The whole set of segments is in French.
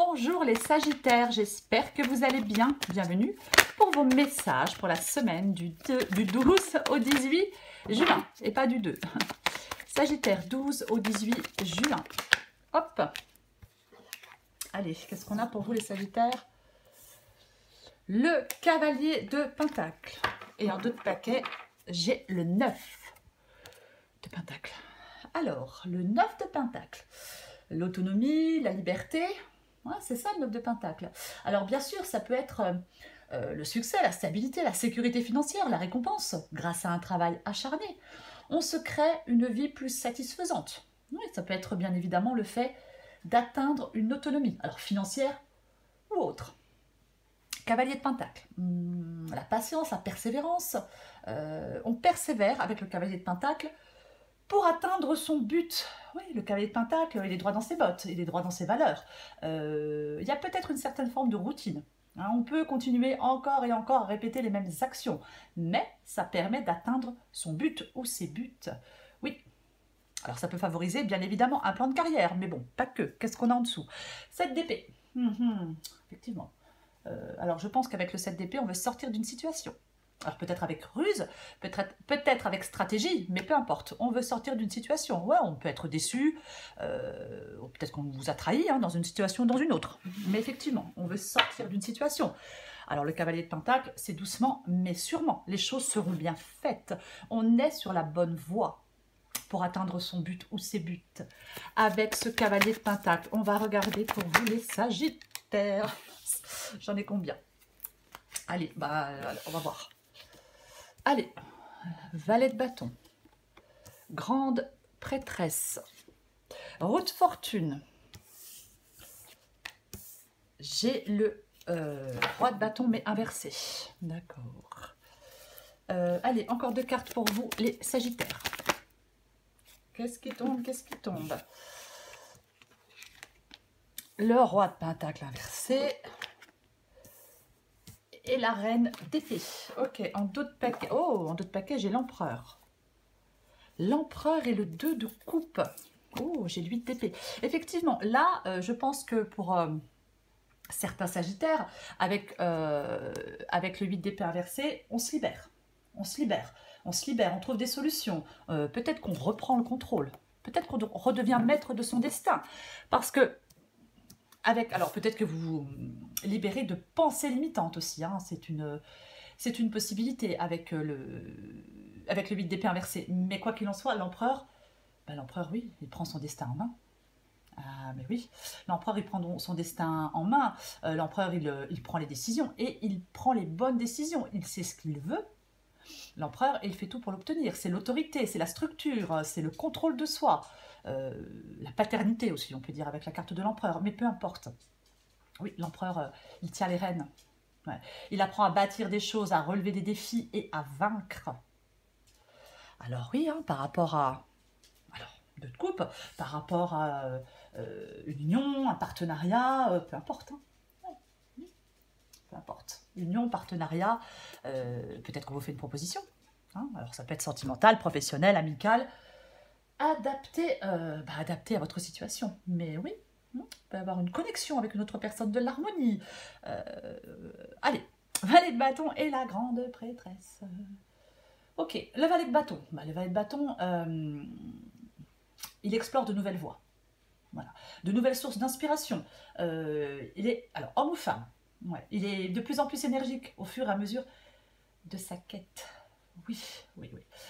Bonjour les Sagittaires, j'espère que vous allez bien. Bienvenue pour vos messages pour la semaine du 12 au 18 juin et pas du 2. Sagittaire, 12 au 18 juin. Hop. Allez, qu'est-ce qu'on a pour vous les Sagittaires? Le cavalier de Pentacle. Et en d'autres paquets, j'ai le 9 de Pentacle. Alors, le 9 de Pentacle. L'autonomie, la liberté. Ouais, c'est ça le 9 de Pentacle. Alors bien sûr, ça peut être le succès, la stabilité, la sécurité financière, la récompense, grâce à un travail acharné. On se crée une vie plus satisfaisante. Oui, ça peut être bien évidemment le fait d'atteindre une autonomie, alors financière ou autre. Cavalier de Pentacle, la patience, la persévérance. On persévère avec le cavalier de Pentacle pour atteindre son but. Oui, le cavalier de Pentacle, il est droit dans ses bottes, il est droit dans ses valeurs. Il y a peut-être une certaine forme de routine. Hein, on peut continuer encore et encore à répéter les mêmes actions, mais ça permet d'atteindre son but ou ses buts. Oui, alors ça peut favoriser bien évidemment un plan de carrière, mais bon, pas que. Qu'est-ce qu'on a en dessous? 7 d'épée. Effectivement. Alors je pense qu'avec le 7 d'épée, on veut sortir d'une situation. Alors peut-être avec ruse, peut-être avec stratégie, mais peu importe. On veut sortir d'une situation. Ouais, on peut être déçu, peut-être qu'on vous a trahi hein, dans une situation ou dans une autre. Mais effectivement, on veut sortir d'une situation. Alors le cavalier de Pentacle, c'est doucement, mais sûrement. Les choses seront bien faites. On est sur la bonne voie pour atteindre son but ou ses buts. Avec ce cavalier de Pentacle, on va regarder pour vous les Sagittaires. J'en ai combien? Allez, on va voir. Allez, valet de bâton, grande prêtresse, roue de fortune. J'ai le roi de bâton mais inversé. D'accord. Allez, encore 2 cartes pour vous les Sagittaires. Qu'est-ce qui tombe? Qu'est-ce qui tombe? Le roi de pentacle inversé. Et la reine d'épée. Ok, en d'autres paquets. Oh, en d'autres paquets, j'ai l'empereur. L'empereur et le 2 de coupe. Oh, j'ai le 8 d'épée. Effectivement, là, je pense que pour certains Sagittaires, avec le 8 d'épée inversé, on se libère. On se libère. On se libère, on trouve des solutions. Peut-être qu'on reprend le contrôle. Peut-être qu'on redevient maître de son destin. Parce que alors peut-être que vous vous libérez de pensées limitantes aussi, hein. C'est une possibilité avec le 8 d'épée inversé. Mais quoi qu'il en soit, l'empereur, oui, il prend son destin en main. Ah mais oui, l'empereur il prend son destin en main, l'empereur il prend les décisions et il prend les bonnes décisions, il sait ce qu'il veut. L'empereur, il fait tout pour l'obtenir, c'est l'autorité, c'est la structure, c'est le contrôle de soi. La paternité aussi, on peut dire, avec la carte de l'empereur, mais peu importe. Oui, l'empereur, il tient les rênes. Ouais. Il apprend à bâtir des choses, à relever des défis et à vaincre. Alors oui, hein, par rapport à... Alors, 2 de coupe, par rapport à une union, un partenariat, peu importe. Hein. Ouais. Peu importe. Union, partenariat, peut-être qu'on vous fait une proposition. Hein. Alors ça peut être sentimental, professionnel, amical. Adapté à votre situation. Mais oui, on peut avoir une connexion avec une autre personne, de l'harmonie. Allez, valet de bâton et la grande prêtresse. Ok, le valet de bâton. Le valet de bâton, il explore de nouvelles voies. Voilà. De nouvelles sources d'inspiration. Il est, alors, homme ou femme, ouais, il est de plus en plus énergique au fur et à mesure de sa quête. Oui.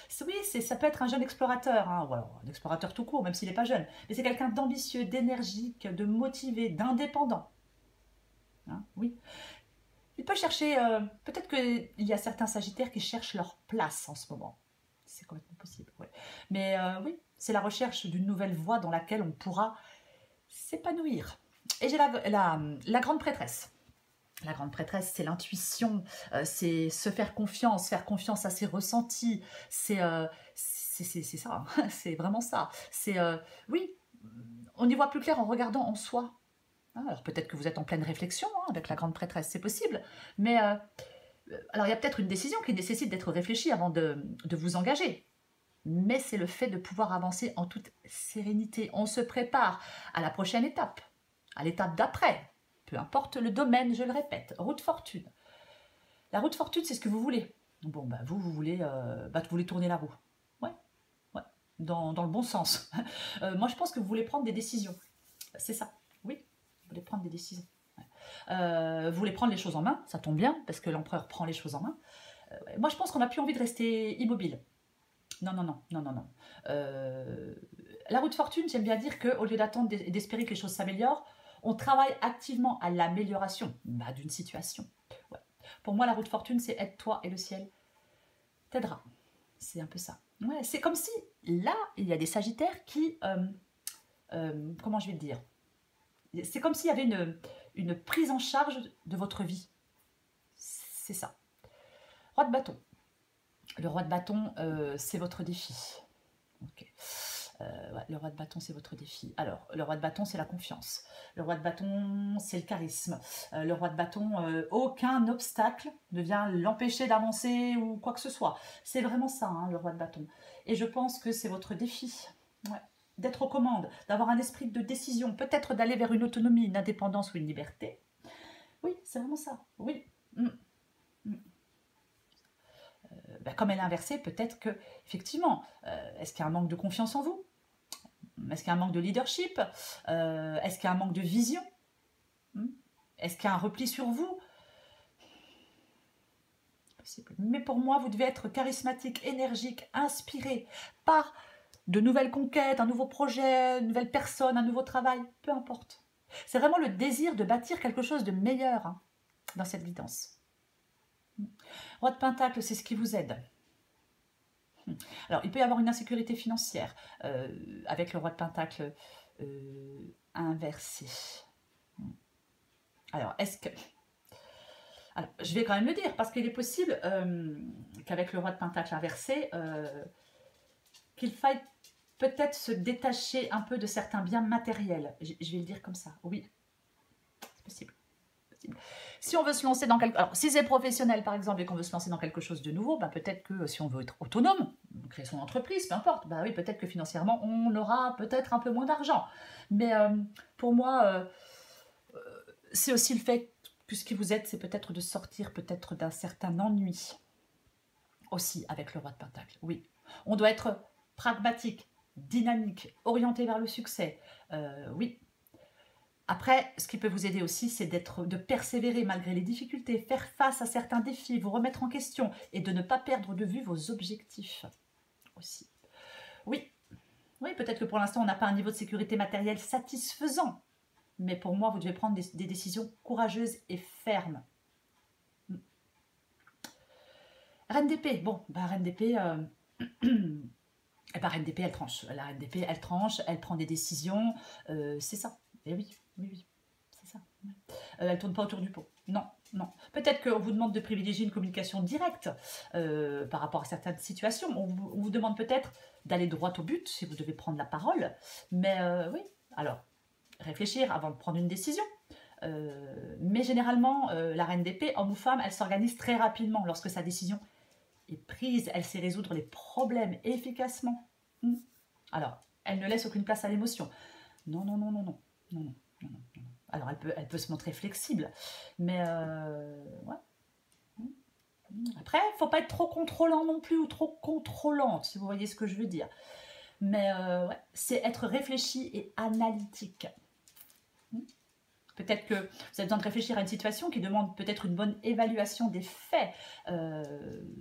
Ça peut être un jeune explorateur, hein, ou alors un explorateur tout court, même s'il n'est pas jeune. Mais c'est quelqu'un d'ambitieux, d'énergique, de motivé, d'indépendant. Hein, oui. Il peut chercher, peut-être qu'il y a certains Sagittaires qui cherchent leur place en ce moment. C'est complètement possible, ouais. Mais oui, c'est la recherche d'une nouvelle voie dans laquelle on pourra s'épanouir. Et j'ai la grande prêtresse. La grande prêtresse, c'est l'intuition, c'est se faire confiance à ses ressentis, c'est ça, hein, c'est vraiment ça. C'est, oui, on y voit plus clair en regardant en soi. Hein, alors peut-être que vous êtes en pleine réflexion hein, avec la grande prêtresse, c'est possible, mais alors il y a peut-être une décision qui nécessite d'être réfléchie avant de vous engager. Mais c'est le fait de pouvoir avancer en toute sérénité. On se prépare à la prochaine étape, à l'étape d'après. peu importe le domaine, je le répète. Roue de fortune. La roue de fortune, c'est ce que vous voulez. Bon, bah, vous voulez tourner la roue. Ouais, ouais, dans le bon sens. Moi, je pense que vous voulez prendre des décisions. C'est ça, oui, vous voulez prendre des décisions. Vous voulez prendre les choses en main, ça tombe bien, parce que l'empereur prend les choses en main. Moi, je pense qu'on n'a plus envie de rester immobile. Non, non, non, non, non, non. La roue de fortune, j'aime bien dire qu'au lieu d'attendre et d'espérer que les choses s'améliorent, on travaille activement à l'amélioration d'une situation. Ouais. Pour moi, la roue de fortune, c'est être toi et le ciel t'aidera. C'est un peu ça. Ouais, c'est comme si, là, il y a des sagittaires qui... comment je vais le dire? C'est comme s'il y avait une prise en charge de votre vie. C'est ça. Roi de bâton. Le roi de bâton, c'est votre défi. Okay. Ouais, le roi de bâton, c'est votre défi. Alors, le roi de bâton, c'est la confiance. Le roi de bâton, c'est le charisme. Le roi de bâton, aucun obstacle ne vient l'empêcher d'avancer ou quoi que ce soit. C'est vraiment ça, hein, le roi de bâton. Et je pense que c'est votre défi. Ouais. D'être aux commandes, d'avoir un esprit de décision, peut-être d'aller vers une autonomie, une indépendance ou une liberté. Oui, c'est vraiment ça. Oui. Comme elle est inversée, peut-être que, effectivement, est-ce qu'il y a un manque de confiance en vous? Est-ce qu'il y a un manque de leadership? Est-ce qu'il y a un manque de vision? Est-ce qu'il y a un repli sur vous? Mais pour moi, vous devez être charismatique, énergique, inspiré par de nouvelles conquêtes, un nouveau projet, une nouvelle personne, un nouveau travail, peu importe. C'est vraiment le désir de bâtir quelque chose de meilleur, hein, dans cette guidance. Roi de Pentacle, c'est ce qui vous aide. Alors, il peut y avoir une insécurité financière avec le Roi de Pentacle inversé. Alors, est-ce que... Alors, je vais quand même le dire, parce qu'il est possible qu'avec le Roi de Pentacle inversé, qu'il faille peut-être se détacher un peu de certains biens matériels. Je vais le dire comme ça, oui. C'est possible. Si on veut se lancer dans quelque... Alors, si c'est professionnel, par exemple, et qu'on veut se lancer dans quelque chose de nouveau, peut-être que si on veut être autonome, créer son entreprise, peu importe, oui, peut-être que financièrement, on aura peut-être un peu moins d'argent. Mais pour moi, c'est aussi le fait que ce qui vous aide, c'est peut-être de sortir peut-être d'un certain ennui. Aussi, avec le Roi de Pentacle, oui. On doit être pragmatique, dynamique, orienté vers le succès, oui. Après, ce qui peut vous aider aussi, c'est de persévérer malgré les difficultés, faire face à certains défis, vous remettre en question et de ne pas perdre de vue vos objectifs aussi. Oui, oui, peut-être que pour l'instant, on n'a pas un niveau de sécurité matérielle satisfaisant, mais pour moi, vous devez prendre des décisions courageuses et fermes. Reine d'épée, bon, Reine d'épée... Reine d'épée, elle tranche. La Reine d'épée, elle tranche, elle prend des décisions, c'est ça. Et oui, c'est ça. Elle ne tourne pas autour du pot. Non, non. Peut-être qu'on vous demande de privilégier une communication directe par rapport à certaines situations. On vous demande peut-être d'aller droit au but si vous devez prendre la parole. Mais oui, alors, réfléchir avant de prendre une décision. Mais généralement, la Reine d'épée, homme ou femme, elle s'organise très rapidement lorsque sa décision est prise. Elle sait résoudre les problèmes efficacement. Alors, elle ne laisse aucune place à l'émotion. Non, non, non, non, non. Non, non, non, non, non. Alors, elle peut se montrer flexible, mais ouais. Après, il ne faut pas être trop contrôlant non plus ou trop contrôlante, si vous voyez ce que je veux dire. Mais ouais, c'est être réfléchi et analytique. Peut-être que vous avez besoin de réfléchir à une situation qui demande peut-être une bonne évaluation des faits.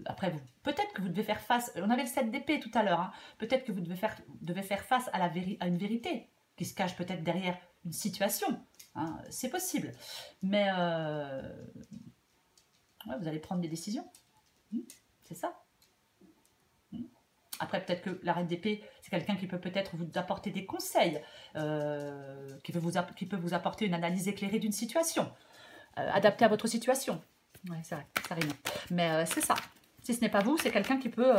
Après, peut-être que vous devez faire face... On avait le 7 d'épée tout à l'heure. Hein, peut-être que vous devez faire face à une vérité qui se cache peut-être derrière une situation. Hein, c'est possible. Mais ouais, vous allez prendre des décisions. C'est ça. Après, peut-être que la Reine d'épée, c'est quelqu'un qui peut peut-être vous apporter des conseils, qui peut vous apporter une analyse éclairée d'une situation, adaptée à votre situation. Oui, c'est vrai, ça rime. Mais c'est ça. Si ce n'est pas vous, c'est quelqu'un qui peut...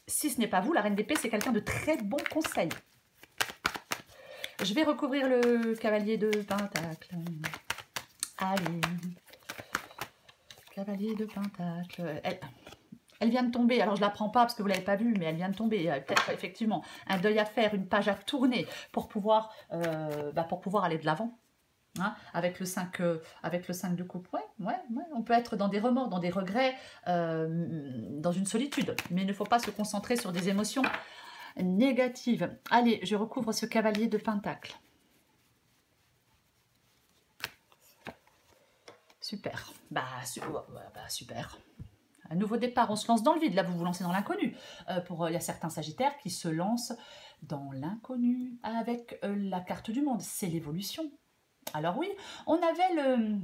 si ce n'est pas vous, la Reine d'épée, c'est quelqu'un de très bons conseils. Je vais recouvrir le cavalier de Pentacle. Allez. Cavalier de Pentacle. Elle vient de tomber. Alors, je ne la prends pas parce que vous ne l'avez pas vue, mais elle vient de tomber. Peut-être effectivement un deuil à faire, une page à tourner pour pouvoir aller de l'avant. Hein, avec le 5 de coupe, ouais, on peut être dans des remords, dans des regrets, dans une solitude, mais il ne faut pas se concentrer sur des émotions négatives. Allez, je recouvre ce cavalier de pentacle. Super, super. Un nouveau départ, on se lance dans le vide, là vous vous lancez dans l'inconnu. Il y a certains sagittaires qui se lancent dans l'inconnu avec la carte du monde, c'est l'évolution. Alors oui, on avait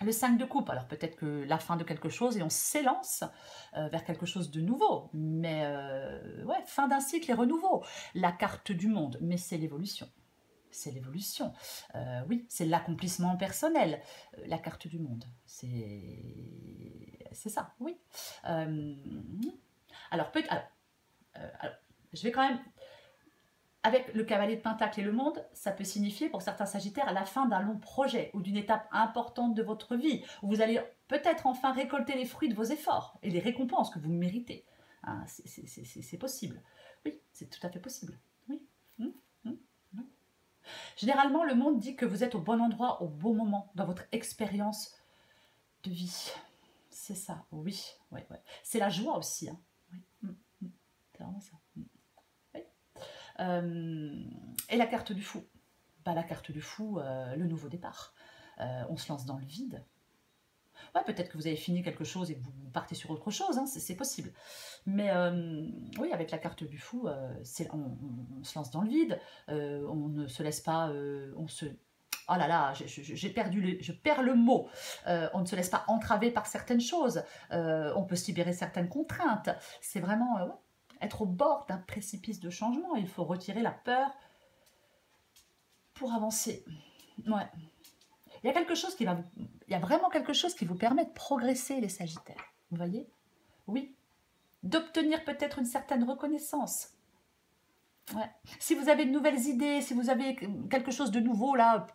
le 5 de coupe, alors peut-être que la fin de quelque chose et on s'élance vers quelque chose de nouveau, mais ouais, fin d'un cycle et renouveau. La carte du monde, mais c'est l'évolution. C'est l'évolution. Oui, c'est l'accomplissement personnel. La carte du monde, c'est ça, oui. Alors, je vais quand même... Avec le cavalier de pentacle et le monde, ça peut signifier pour certains sagittaires la fin d'un long projet ou d'une étape importante de votre vie, où vous allez peut-être enfin récolter les fruits de vos efforts et les récompenses que vous méritez. Hein, c'est possible. Oui, c'est tout à fait possible. Oui. Généralement, le monde dit que vous êtes au bon endroit, au bon moment, dans votre expérience de vie. C'est ça, oui. C'est la joie aussi. Hein. Oui. C'est vraiment ça. Et la carte du fou. La carte du fou, le nouveau départ. On se lance dans le vide. Ouais, peut-être que vous avez fini quelque chose et que vous partez sur autre chose, hein, c'est possible. Mais oui, avec la carte du fou, on se lance dans le vide, on ne se laisse pas... Oh là là, je perds le mot. On ne se laisse pas entraver par certaines choses. On peut se libérer de certaines contraintes. C'est vraiment être au bord d'un précipice de changement. Il faut retirer la peur pour avancer. Ouais. Il y a vraiment quelque chose qui vous permet de progresser, les Sagittaires. Vous voyez? Oui. D'obtenir peut-être une certaine reconnaissance. Ouais. Si vous avez de nouvelles idées, si vous avez quelque chose de nouveau là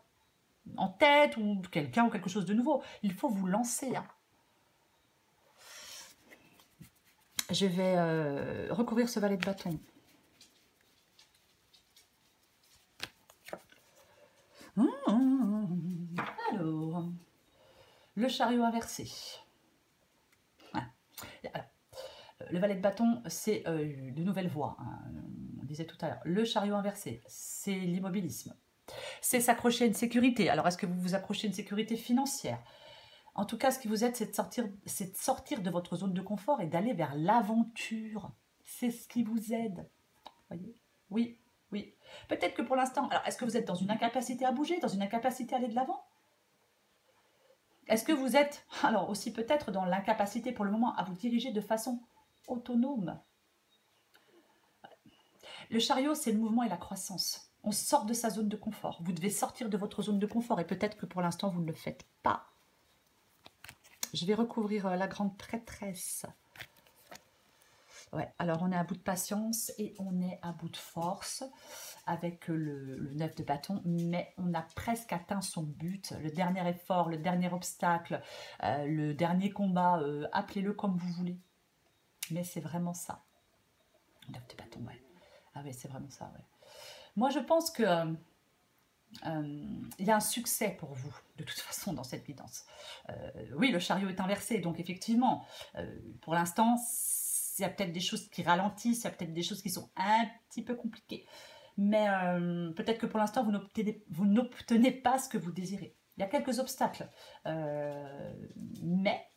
en tête, ou quelqu'un ou quelque chose de nouveau, il faut vous lancer. Hein. Je vais recouvrir ce valet de bâton. Alors, le chariot inversé. Ouais. Alors, le valet de bâton, c'est de nouvelles voies. Hein. On disait tout à l'heure. Le chariot inversé, c'est l'immobilisme. C'est s'accrocher à une sécurité. Alors, est-ce que vous vous accrochez à une sécurité financière? En tout cas, ce qui vous aide, c'est de sortir de votre zone de confort et d'aller vers l'aventure. C'est ce qui vous aide. Voyez? Oui, oui. Peut-être que pour l'instant... Alors, est-ce que vous êtes dans une incapacité à bouger, dans une incapacité à aller de l'avant? Est-ce que vous êtes, alors aussi peut-être dans l'incapacité pour le moment, à vous diriger de façon autonome? Le chariot, c'est le mouvement et la croissance. On sort de sa zone de confort. Vous devez sortir de votre zone de confort et peut-être que pour l'instant, vous ne le faites pas. Je vais recouvrir la grande prêtresse. Ouais, alors on est à bout de patience et on est à bout de force avec le 9 de bâton, mais on a presque atteint son but, le dernier effort, le dernier obstacle, le dernier combat, appelez-le comme vous voulez. Mais c'est vraiment ça. 9 de bâton, ouais. Ah oui, c'est vraiment ça, ouais. Moi, je pense que il y a un succès pour vous, de toute façon, dans cette guidance. Oui, le chariot est inversé, donc effectivement, pour l'instant, il y a peut-être des choses qui ralentissent, il y a peut-être des choses qui sont un petit peu compliquées. Mais peut-être que pour l'instant, vous n'obtenez pas ce que vous désirez. Il y a quelques obstacles. Mais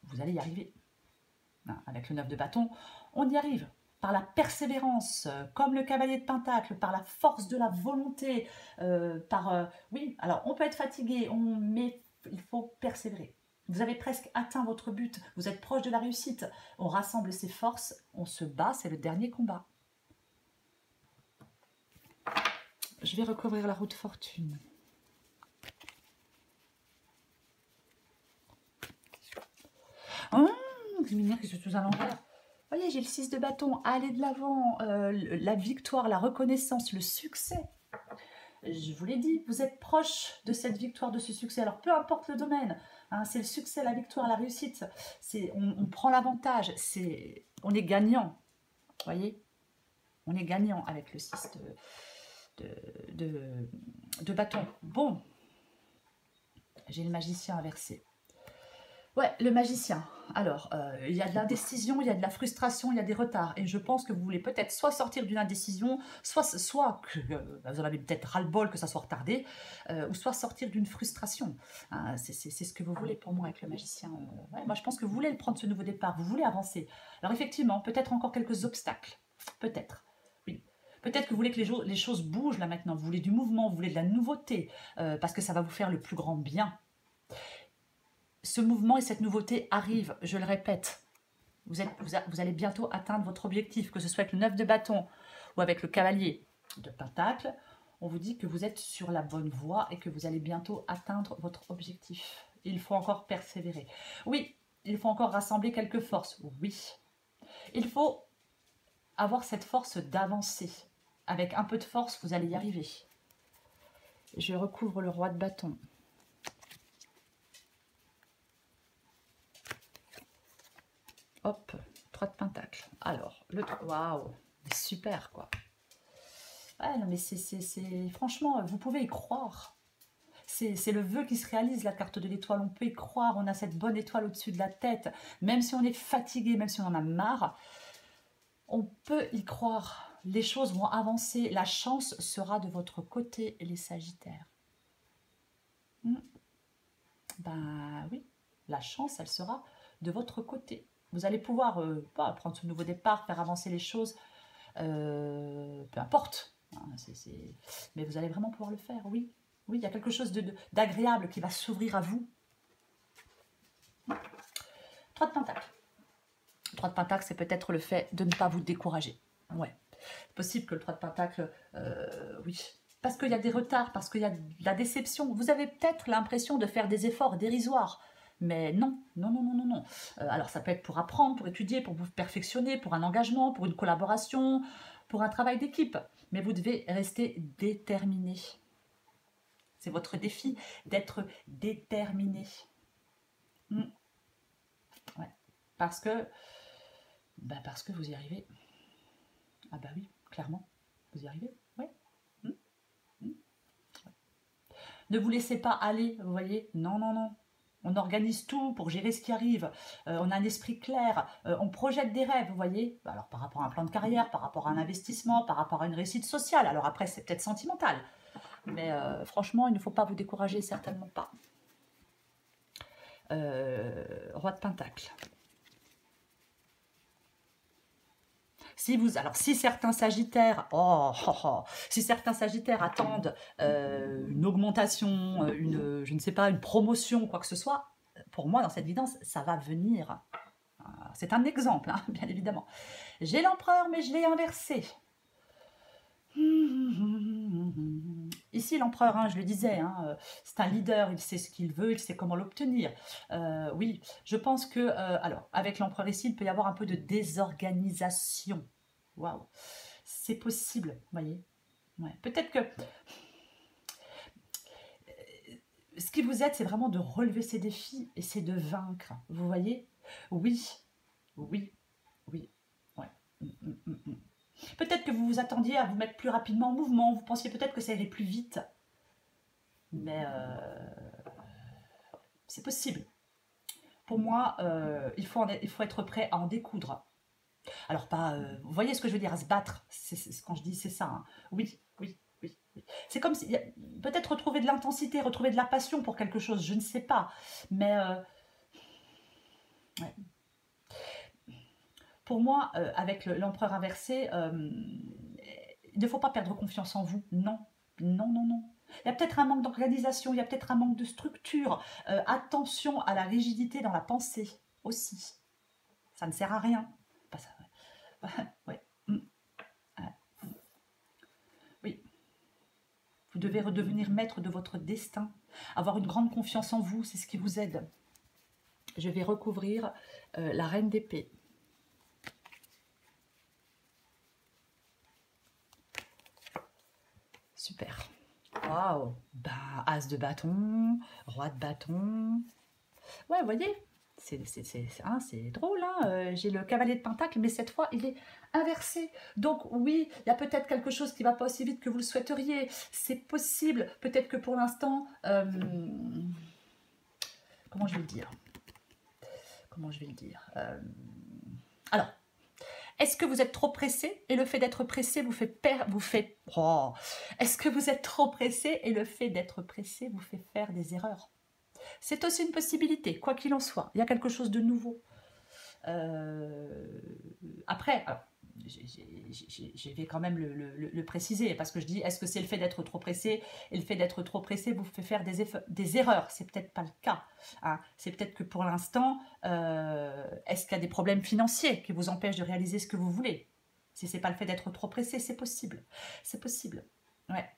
vous allez y arriver. Avec le 9 de bâton, on y arrive. Par la persévérance, comme le cavalier de pentacle, par la force de la volonté, oui, alors on peut être fatigué, mais il faut persévérer. Vous avez presque atteint votre but, vous êtes proche de la réussite. On rassemble ses forces, on se bat, c'est le dernier combat. Je vais recouvrir la roue de fortune. Luminaire qui se trouve à l'envers. Voyez, j'ai le 6 de bâton, aller de l'avant, la victoire, la reconnaissance, le succès. Je vous l'ai dit, vous êtes proche de cette victoire, de ce succès. Alors, peu importe le domaine, hein, c'est le succès, la victoire, la réussite. On prend l'avantage, on est gagnant. Voyez, on est gagnant avec le 6 de bâton. Bon, j'ai le magicien inversé. Ouais, le magicien. Alors, il y a de l'indécision, il y a de la frustration, il y a des retards. Et je pense que vous voulez peut-être soit sortir d'une indécision, soit que vous en avez peut-être ras-le-bol que ça soit retardé, ou soit sortir d'une frustration. Hein, c'est ce que vous voulez pour moi avec le magicien. Ouais, moi, je pense que vous voulez prendre ce nouveau départ, vous voulez avancer. Alors effectivement, peut-être encore quelques obstacles. Peut-être. Oui. Peut-être que vous voulez que les choses bougent là maintenant. Vous voulez du mouvement, vous voulez de la nouveauté, parce que ça va vous faire le plus grand bien. Ce mouvement et cette nouveauté arrivent, je le répète. Vous allez bientôt atteindre votre objectif, que ce soit avec le 9 de bâton ou avec le cavalier de pentacle. On vous dit que vous êtes sur la bonne voie et que vous allez bientôt atteindre votre objectif. Il faut encore persévérer. Oui, il faut encore rassembler quelques forces. Oui, il faut avoir cette force d'avancer. Avec un peu de force, vous allez y arriver. Je recouvre le roi de bâton. Hop, 3 de pentacle. Alors, le 3, waouh, super quoi. Ouais, non mais c'est franchement, vous pouvez y croire. C'est le vœu qui se réalise, la carte de l'étoile. On peut y croire, on a cette bonne étoile au-dessus de la tête. Même si on est fatigué, même si on en a marre, on peut y croire. Les choses vont avancer. La chance sera de votre côté, les Sagittaires. Ben oui, la chance, elle sera de votre côté. Vous allez pouvoir prendre ce nouveau départ, faire avancer les choses, peu importe. Hein, mais vous allez vraiment pouvoir le faire, oui. Oui, il y a quelque chose d'agréable qui va s'ouvrir à vous. 3 de pentacle. 3 de pentacle, c'est peut-être le fait de ne pas vous décourager. Ouais, c'est possible que le 3 de pentacle, oui. Parce qu'il y a des retards, parce qu'il y a de la déception. Vous avez peut-être l'impression de faire des efforts dérisoires. Mais non, non, non, non, non, non. Alors ça peut être pour apprendre, pour étudier, pour vous perfectionner, pour un engagement, pour une collaboration, pour un travail d'équipe. Mais vous devez rester déterminé. C'est votre défi d'être déterminé. Ouais. Parce que vous y arrivez. Ah bah oui, clairement, vous y arrivez. Oui. Ne vous laissez pas aller, vous voyez. Non, non, non. On organise tout pour gérer ce qui arrive. On a un esprit clair. On projette des rêves, vous voyez. Alors, par rapport à un plan de carrière, par rapport à un investissement, par rapport à une réussite sociale. Alors après, c'est peut-être sentimental. Mais franchement, il ne faut pas vous décourager, certainement pas. Roi de Pentacle. Si certains Sagittaires, si certains Sagittaires attendent une augmentation, je ne sais pas, une promotion, quoi que ce soit, pour moi, dans cette vidéo, ça va venir. C'est un exemple, hein, bien évidemment. J'ai l'empereur, mais je l'ai inversé. Ici, l'empereur, hein, je le disais, hein, c'est un leader, il sait ce qu'il veut, il sait comment l'obtenir. Oui, je pense que, alors, avec l'empereur ici, il peut y avoir un peu de désorganisation. Waouh, c'est possible, vous voyez. Ouais. Peut-être que ce qui vous aide, c'est vraiment de relever ces défis et c'est de vaincre, vous voyez. Oui, oui, oui, ouais. Peut-être que vous vous attendiez à vous mettre plus rapidement en mouvement, vous pensiez peut-être que ça irait plus vite. Mais c'est possible. Pour moi, il faut être prêt à en découdre. Alors pas, vous voyez ce que je veux dire, à se battre. Quand je dis c'est ça. Hein. Oui, oui, oui, oui. C'est comme si, peut-être retrouver de l'intensité, retrouver de la passion pour quelque chose, je ne sais pas. Mais ouais. Pour moi, avec l'empereur inversé, il ne faut pas perdre confiance en vous. Non, non, non, non. Il y a peut-être un manque d'organisation, il y a peut-être un manque de structure. Attention à la rigidité dans la pensée aussi. Ça ne sert à rien. Pas ça, ouais. Ouais. Oui. Vous devez redevenir maître de votre destin. Avoir une grande confiance en vous, c'est ce qui vous aide. Je vais recouvrir la reine d'épée. Super. Waouh. Bah, as de bâton, roi de bâton. Ouais, vous voyez, C'est drôle, hein, j'ai le cavalier de Pentacle, mais cette fois, il est inversé. Donc oui, il y a peut-être quelque chose qui ne va pas aussi vite que vous le souhaiteriez. C'est possible. Peut-être que pour l'instant... comment je vais le dire? Comment je vais le dire? Alors, est-ce que vous êtes trop pressé et le fait d'être pressé vous fait perdre... Oh. Est-ce que vous êtes trop pressé et le fait d'être pressé vous fait faire des erreurs? C'est aussi une possibilité, quoi qu'il en soit. Il y a quelque chose de nouveau. Après, je vais quand même le préciser, parce que je dis, est-ce que c'est le fait d'être trop pressé? Et le fait d'être trop pressé vous fait faire des erreurs. C'est peut-être pas le cas. Hein. C'est peut-être que pour l'instant, est-ce qu'il y a des problèmes financiers qui vous empêchent de réaliser ce que vous voulez? Si c'est pas le fait d'être trop pressé, c'est possible. C'est possible. Ouais.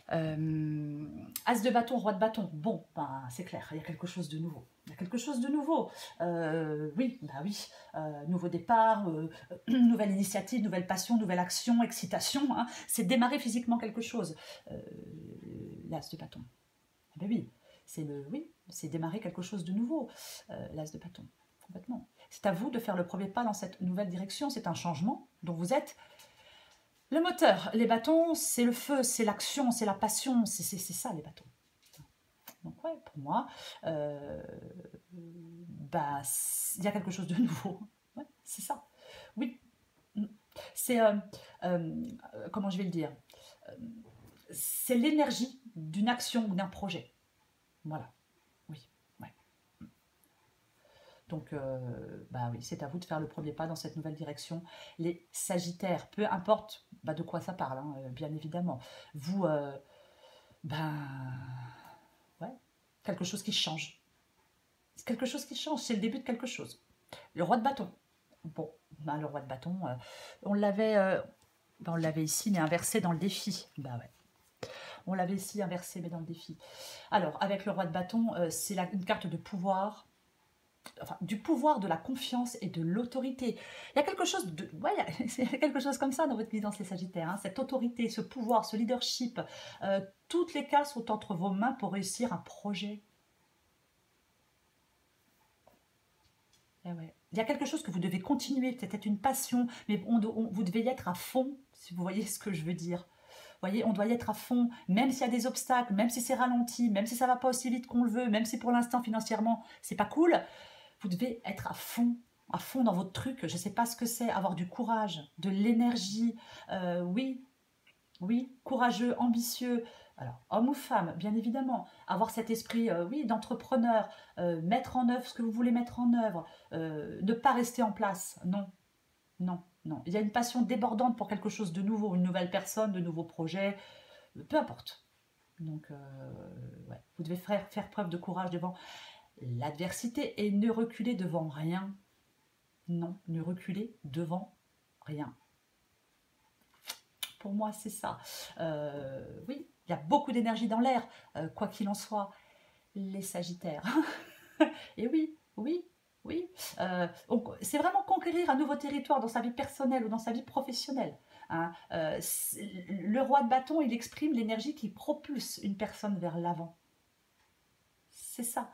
As de bâton, roi de bâton. Bon, ben, c'est clair, il y a quelque chose de nouveau. Il y a quelque chose de nouveau. Oui, bah oui. Nouveau départ, nouvelle initiative, nouvelle passion, nouvelle action, excitation. Hein. C'est démarrer physiquement quelque chose. L'as de bâton. Ben oui, c'est démarrer quelque chose de nouveau. L'as de bâton, complètement. C'est à vous de faire le premier pas dans cette nouvelle direction. C'est un changement dont vous êtes le moteur. Les bâtons, c'est le feu, c'est l'action, c'est la passion, c'est ça les bâtons. Donc ouais, pour moi, bah, il y a quelque chose de nouveau. Ouais, c'est ça. Oui. C'est, comment je vais le dire, c'est l'énergie d'une action ou d'un projet. Voilà. Oui. Ouais. Donc, bah oui, c'est à vous de faire le premier pas dans cette nouvelle direction. Les Sagittaires, peu importe bah, de quoi ça parle, hein, bien évidemment. Vous, ben, ouais, quelque chose qui change. C'est quelque chose qui change, c'est le début de quelque chose. Le roi de bâton. Bon, ben, le roi de bâton, on l'avait ici, mais inversé dans le défi. Bah ouais. On l'avait ici inversé, mais dans le défi. Alors, avec le roi de bâton, c'est une carte de pouvoir. Enfin, du pouvoir, de la confiance et de l'autorité. Il y a quelque chose de, ouais, il y a quelque chose comme ça dans votre guidance, les Sagittaires. Hein, cette autorité, ce pouvoir, ce leadership. Toutes les cartes sont entre vos mains pour réussir un projet. Eh ouais. Il y a quelque chose que vous devez continuer, peut-être une passion, mais vous devez y être à fond, si vous voyez ce que je veux dire. Vous voyez, on doit y être à fond, même s'il y a des obstacles, même si c'est ralenti, même si ça ne va pas aussi vite qu'on le veut, même si pour l'instant financièrement c'est pas cool. Vous devez être à fond dans votre truc. Je ne sais pas ce que c'est, avoir du courage, de l'énergie. Oui, courageux, ambitieux. Alors, homme ou femme, bien évidemment. Avoir cet esprit, oui, d'entrepreneur. Mettre en œuvre ce que vous voulez mettre en œuvre. Ne pas rester en place. Non, non, non. Il y a une passion débordante pour quelque chose de nouveau, une nouvelle personne, de nouveaux projets. Peu importe. Donc, ouais, vous devez faire preuve de courage devant l'adversité et ne reculer devant rien. Non, ne reculer devant rien. Pour moi, c'est ça. Oui, il y a beaucoup d'énergie dans l'air, quoi qu'il en soit. Les Sagittaires. Et oui, oui, oui. C'est vraiment conquérir un nouveau territoire dans sa vie personnelle ou dans sa vie professionnelle. Hein. Le roi de bâton, il exprime l'énergie qui propulse une personne vers l'avant. C'est ça.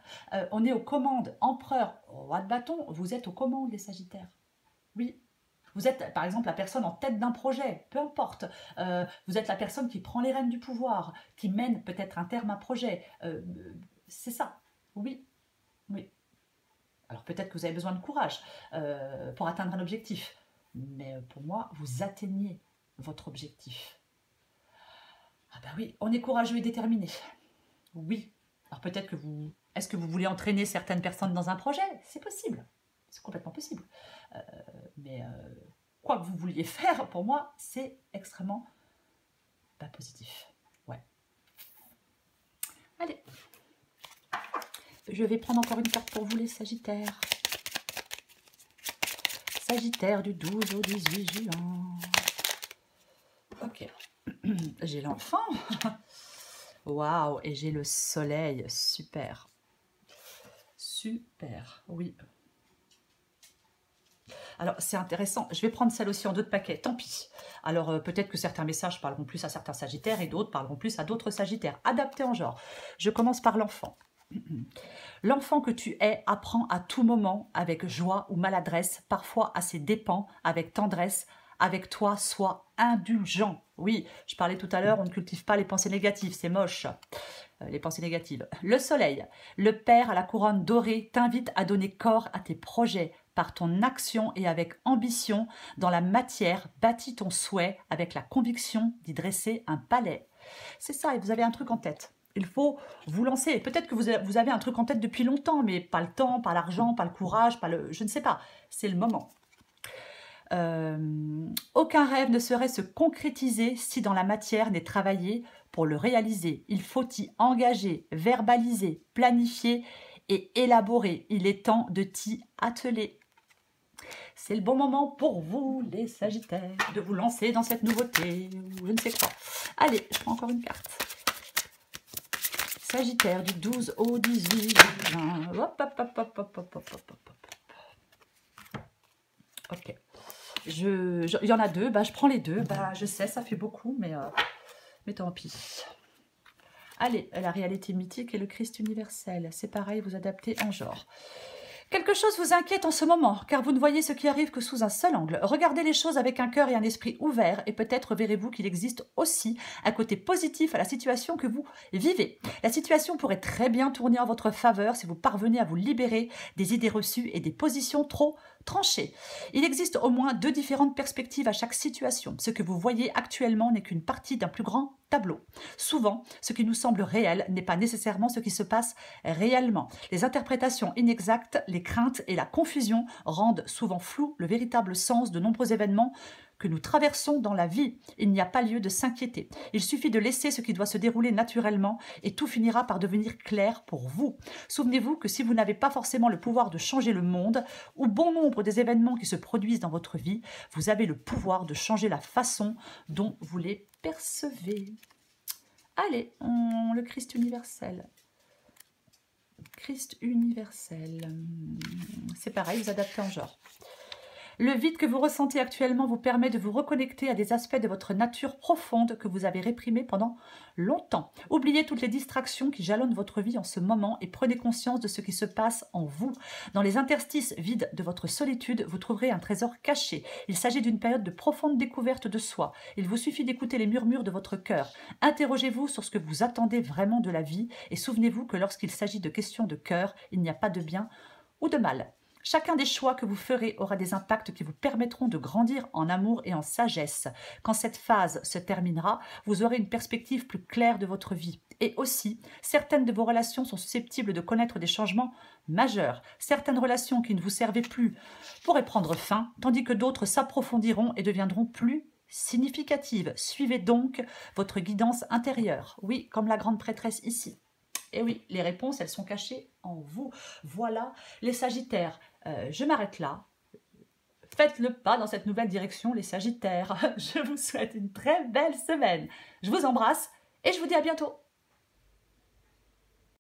On est aux commandes. Empereur, roi de bâton, vous êtes aux commandes, les Sagittaires. Oui. Vous êtes, par exemple, la personne en tête d'un projet, peu importe. Vous êtes la personne qui prend les rênes du pouvoir, qui mène peut-être un terme à projet. C'est ça. Oui. Oui. Alors peut-être que vous avez besoin de courage pour atteindre un objectif. Mais pour moi, vous atteignez votre objectif. Ah ben oui, on est courageux et déterminé. Oui. Alors peut-être que vous... Est-ce que vous voulez entraîner certaines personnes dans un projet? C'est possible. C'est complètement possible. Mais quoi que vous vouliez faire, pour moi, c'est extrêmement pas positif. Ouais. Allez. Je vais prendre encore une carte pour vous, les Sagittaires. Sagittaire du 12 au 18 juin. Ok. J'ai l'enfant. Waouh, et j'ai le soleil, super. Super, oui. Alors, c'est intéressant. Je vais prendre celle aussi en 2 paquets. Tant pis. Alors, peut-être que certains messages parleront plus à certains sagittaires et d'autres parleront plus à d'autres sagittaires. Adapté en genre. Je commence par l'enfant. L'enfant que tu es apprend à tout moment avec joie ou maladresse, parfois à ses dépens, avec tendresse. Avec toi, sois indulgent. Oui, je parlais tout à l'heure, on ne cultive pas les pensées négatives, c'est moche. Les pensées négatives. Le soleil, le père à la couronne dorée t'invite à donner corps à tes projets par ton action et avec ambition. Dans la matière, bâtis ton souhait avec la conviction d'y dresser un palais. C'est ça, et vous avez un truc en tête. Il faut vous lancer. Peut-être que vous avez un truc en tête depuis longtemps, mais pas le temps, pas l'argent, pas le courage, pas le... Je ne sais pas. C'est le moment. Aucun rêve ne saurait se concrétiser si dans la matière n'est travaillé pour le réaliser. Il faut y engager, verbaliser, planifier et élaborer. Il est temps de t'y atteler. C'est le bon moment pour vous, les Sagittaires, de vous lancer dans cette nouveauté, ou je ne sais quoi. Allez, je prends encore une carte. Sagittaire, du 12 au 18, 20. Hop, hop, hop, hop, hop, hop, hop, hop, hop. Ok. Il y en a 2, bah, je prends les 2. Bah, je sais, ça fait beaucoup, mais tant pis. Allez, la réalité mythique et le Christ universel. C'est pareil, vous adaptez en genre. Quelque chose vous inquiète en ce moment, car vous ne voyez ce qui arrive que sous un seul angle. Regardez les choses avec un cœur et un esprit ouverts, et peut-être verrez-vous qu'il existe aussi un côté positif à la situation que vous vivez. La situation pourrait très bien tourner en votre faveur si vous parvenez à vous libérer des idées reçues et des positions trop tranchées. Il existe au moins 2 différentes perspectives à chaque situation. Ce que vous voyez actuellement n'est qu'une partie d'un plus grand tableau. Souvent, ce qui nous semble réel n'est pas nécessairement ce qui se passe réellement. Les interprétations inexactes, les craintes et la confusion rendent souvent flou le véritable sens de nombreux événements que nous traversons dans la vie. Il n'y a pas lieu de s'inquiéter. Il suffit de laisser ce qui doit se dérouler naturellement et tout finira par devenir clair pour vous. Souvenez-vous que si vous n'avez pas forcément le pouvoir de changer le monde ou bon nombre des événements qui se produisent dans votre vie, vous avez le pouvoir de changer la façon dont vous les percevez. Allez, le Christ universel. Christ universel. C'est pareil, vous adaptez en genre. Le vide que vous ressentez actuellement vous permet de vous reconnecter à des aspects de votre nature profonde que vous avez réprimés pendant longtemps. Oubliez toutes les distractions qui jalonnent votre vie en ce moment et prenez conscience de ce qui se passe en vous. Dans les interstices vides de votre solitude, vous trouverez un trésor caché. Il s'agit d'une période de profonde découverte de soi. Il vous suffit d'écouter les murmures de votre cœur. Interrogez-vous sur ce que vous attendez vraiment de la vie et souvenez-vous que lorsqu'il s'agit de questions de cœur, il n'y a pas de bien ou de mal. Chacun des choix que vous ferez aura des impacts qui vous permettront de grandir en amour et en sagesse. Quand cette phase se terminera, vous aurez une perspective plus claire de votre vie. Et aussi, certaines de vos relations sont susceptibles de connaître des changements majeurs. Certaines relations qui ne vous servaient plus pourraient prendre fin, tandis que d'autres s'approfondiront et deviendront plus significatives. Suivez donc votre guidance intérieure. Oui, comme la grande prêtresse ici. Et oui, les réponses, elles sont cachées en vous. Voilà, les Sagittaires, je m'arrête là. Faites le pas dans cette nouvelle direction, les Sagittaires. Je vous souhaite une très belle semaine. Je vous embrasse et je vous dis à bientôt.